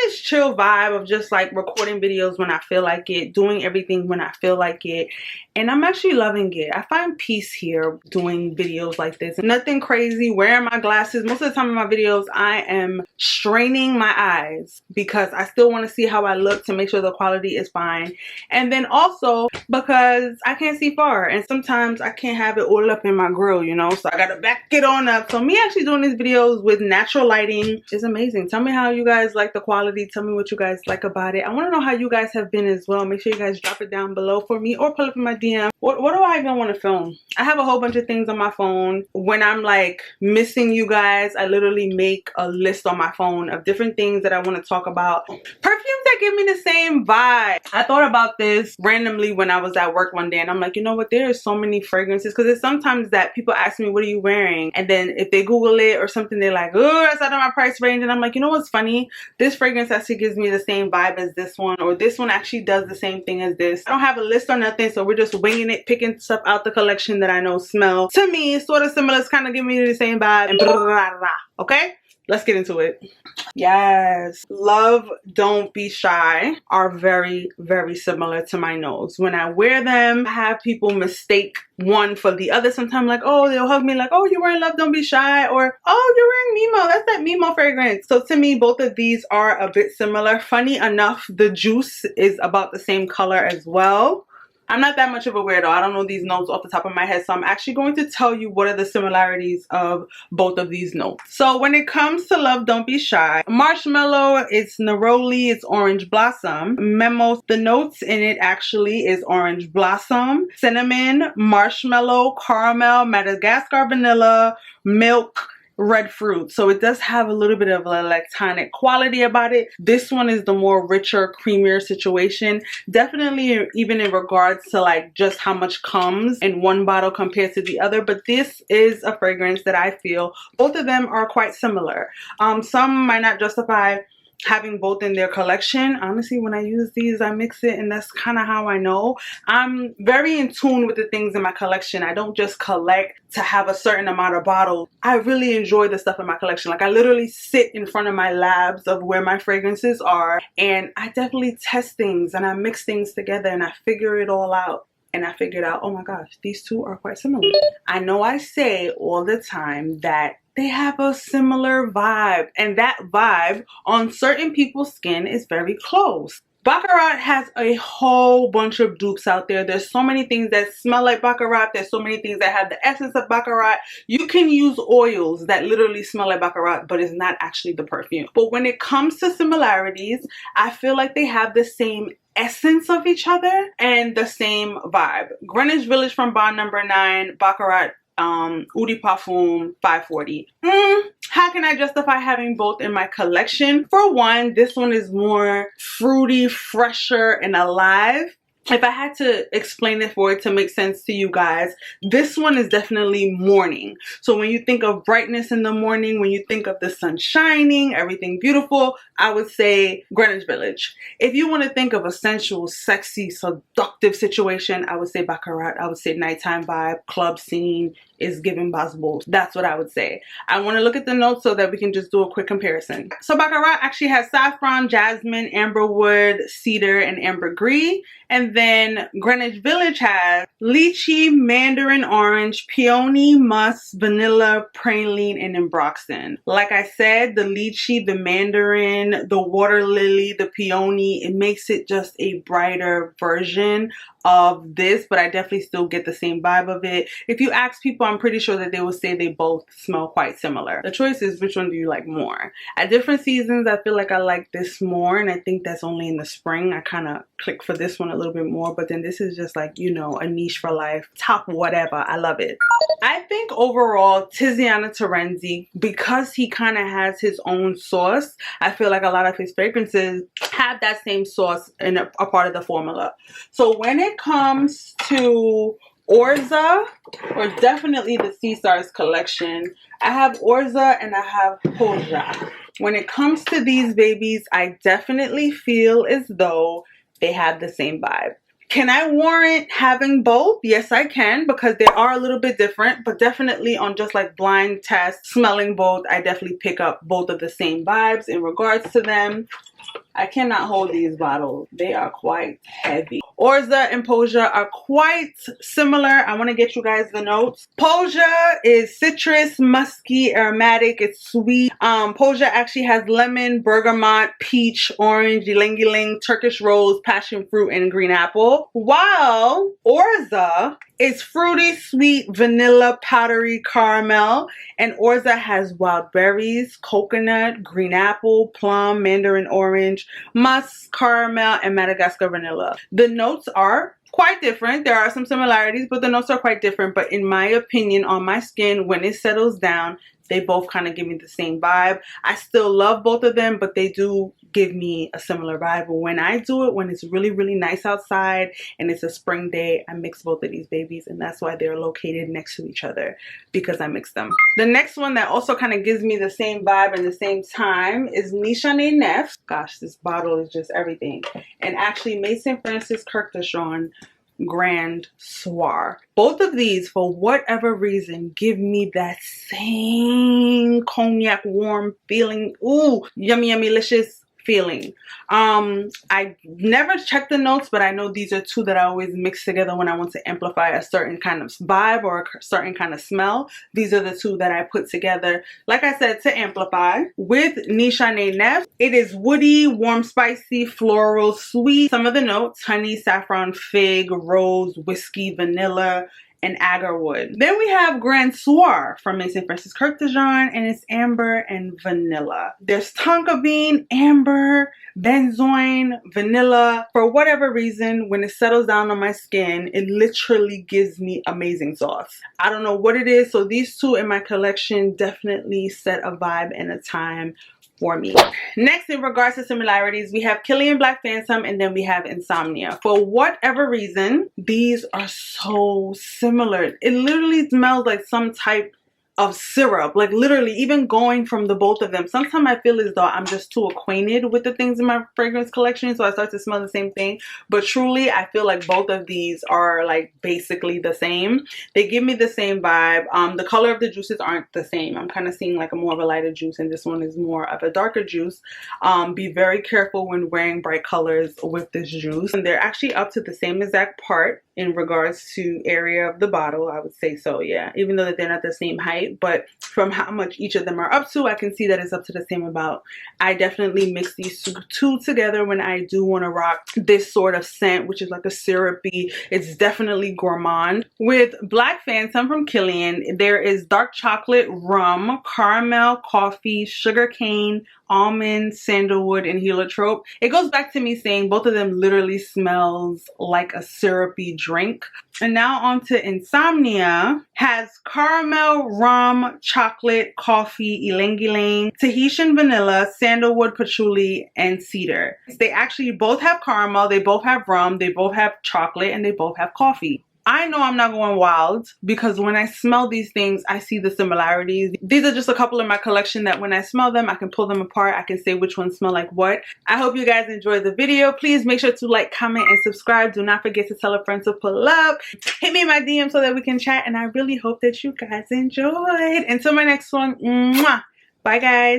this chill vibe of just like recording videos when I feel like it, doing everything when I feel like it, and I'm actually loving it. I find peace here doing videos like this. Nothing crazy, wearing my glasses. Most of the time in my videos I am straining my eyes because I still want to see how I look to make sure the quality is fine, and then also because I can't see far and sometimes I can't have it all up in my grill, you know, so I gotta back it on up. So me actually doing these videos with natural lighting is amazing. Tell me how you guys like the quality. Tell me what you guys like about it. I want to know how you guys have been as well. Make sure you guys drop it down below for me or pull up in my DM. What do I even want to film? I have a whole bunch of things on my phone. When I'm like missing you guys, I literally make a list on my phone of different things that I want to talk about. Perfumes that give me the same vibe. I thought about this randomly when I was at work one day and I'm like, you know what, there are so many fragrances, because it's sometimes that people ask me, what are you wearing? And then if they Google it or something, they're like, oh, that's out of my price range. And I'm like, you know what's funny? This fragrance actually gives me the same vibe as this one, or this one actually does the same thing as this. I don't have a list or nothing, so we're just winging it, picking stuff out the collection that I know smell to me sort of similar. It's kind of giving me the same vibe and blah, blah, blah, blah. Okay, let's get into it. Yes, Love Don't Be Shy are very, very similar to my nose. When I wear them, I have people mistake one for the other. Sometimes like, oh, they'll hug me like, oh, you're wearing Love Don't Be Shy, or oh, you're wearing Memo. That's that Memo fragrance. So to me, both of these are a bit similar. Funny enough, the juice is about the same color as well. I'm not that much of a weirdo. I don't know these notes off the top of my head, so I'm actually going to tell you what are the similarities of both of these notes. So when it comes to Love Don't Be Shy, marshmallow, it's neroli, it's orange blossom. Memo, the notes in it actually is orange blossom, cinnamon, marshmallow, caramel, Madagascar vanilla, milk, red fruit. So it does have a little bit of a lactonic quality about it. This one is the more richer, creamier situation. Definitely even in regards to like just how much comes in one bottle compared to the other. But this is a fragrance that I feel both of them are quite similar. Some might not justify having both in their collection. Honestly, when I use these, I mix it, and that's kind of how I know. I'm very in tune with the things in my collection. I don't just collect to have a certain amount of bottles. I really enjoy the stuff in my collection. Like I literally sit in front of my labs of where my fragrances are, and I definitely test things and I mix things together and I figure it all out. And I figured out, oh my gosh, these two are quite similar. I know I say all the time that they have a similar vibe, and that vibe on certain people's skin is very close. Baccarat has a whole bunch of dupes out there. There's so many things that smell like Baccarat. There's so many things that have the essence of Baccarat. You can use oils that literally smell like Baccarat, but it's not actually the perfume. But when it comes to similarities, I feel like they have the same essence of each other and the same vibe. Greenwich Village from Bond Number 9, Baccarat Eau de Parfum 540. How can I justify having both in my collection? For one, this one is more fruity, fresher, and alive. If I had to explain it for it to make sense to you guys, this one is definitely morning. So when you think of brightness in the morning, when you think of the sun shining, everything beautiful, I would say Greenwich Village. If you want to think of a sensual, sexy, seductive situation, I would say Baccarat. I would say nighttime vibe, club scene is giving possible. That's what I would say. I want to look at the notes so that we can just do a quick comparison. So Baccarat actually has saffron, jasmine, amberwood, cedar, and ambergris. And then Greenwich Village has lychee, mandarin orange, peony, musk, vanilla, praline, and ambroxan. Like I said, the lychee, the mandarin, the water lily, the peony, it makes it just a brighter version of this, but I definitely still get the same vibe of it. If you ask people, I'm pretty sure that they will say they both smell quite similar. The choice is which one do you like more. At different seasons, I feel like I like this more, and I think that's only in the spring. I kind of click for this one a little bit more, but then this is just like, you know, a niche for life. Top whatever. I love it. I think overall, Tiziana Terenzi, because he kind of has his own sauce, I feel like a lot of his fragrances have that same sauce in a part of the formula. So when it comes to Orza, or definitely the Sea Stars collection, I have Orza and I have Hoja. When it comes to these babies, I definitely feel as though they have the same vibe. Can I warrant having both? Yes, I can, because they are a little bit different, but definitely on just like blind test, smelling both, I definitely pick up both of the same vibes in regards to them. I cannot hold these bottles. They are quite heavy. Orza and Poja are quite similar. I want to get you guys the notes. Poja is citrus, musky, aromatic. It's sweet. Poja actually has lemon, bergamot, peach, orange, ylang-ylang, Turkish rose, passion fruit, and green apple. While Orza is fruity, sweet, vanilla, powdery caramel. And Orza has wild berries, coconut, green apple, plum, mandarin orange, musk, caramel, and Madagascar vanilla. The notes are quite different. There are some similarities, but the notes are quite different. But in my opinion, on my skin, when it settles down, they both kind of give me the same vibe. I still love both of them, but they do give me a similar vibe. But when I do it, when it's really, really nice outside and it's a spring day, I mix both of these babies, and that's why they're located next to each other, because I mix them. The next one that also kind of gives me the same vibe and the same time is Nishane Nef. Gosh, this bottle is just everything. And actually, Maison Francis Kurkdjian Grand Soir. Both of these, for whatever reason, give me that same cognac warm feeling. Ooh, yummy, yummy, delicious feeling. I never checked the notes, but I know these are two that I always mix together when I want to amplify a certain kind of vibe or a certain kind of smell. These are the two that I put together, like I said, to amplify. With Nishane Nef, it is woody, warm, spicy, floral, sweet. Some of the notes: honey, saffron, fig, rose, whiskey, vanilla, and agarwood. Then we have Grand Soir from Maison Francis Kurkdjian, and it's amber and vanilla. There's tonka bean, amber, benzoin, vanilla. For whatever reason, when it settles down on my skin, it literally gives me amazing sauce. I don't know what it is. So these two in my collection definitely set a vibe and a time for me. Next, in regards to similarities, we have Kilian Black Phantom, and then we have Insomnia. For whatever reason, these are so similar. It literally smells like some type of syrup, like literally, even going from the both of them. Sometimes I feel as though I'm just too acquainted with the things in my fragrance collection, so I start to smell the same thing. But truly, I feel like both of these are like basically the same. They give me the same vibe. The color of the juices aren't the same. I'm kind of seeing like a more of a lighter juice, and this one is more of a darker juice. Be very careful when wearing bright colors with this juice. And they're actually up to the same exact part in regards to area of the bottle. I would say so, yeah, even though that they're not the same height, but from how much each of them are up to, I can see that it's up to the same amount. I definitely mix these two together when I do want to rock this sort of scent, which is like a syrupy, it's definitely gourmand. With Black Phantom from Kilian, there is dark chocolate, rum, caramel, coffee, sugar cane, almond, sandalwood, and heliotrope. It goes back to me saying both of them literally smells like a syrupy drink. And now on to Insomnia. Has caramel, rum, chocolate, coffee, ylang-ylang, Tahitian vanilla, sandalwood, patchouli, and cedar. They actually both have caramel, they both have rum, they both have chocolate, and they both have coffee. I know I'm not going wild because when I smell these things, I see the similarities. These are just a couple in my collection that when I smell them, I can pull them apart. I can say which ones smell like what. I hope you guys enjoyed the video. Please make sure to like, comment, and subscribe. Do not forget to tell a friend to pull up. Hit me in my DM so that we can chat. And I really hope that you guys enjoyed. Until my next one, mwah. Bye guys.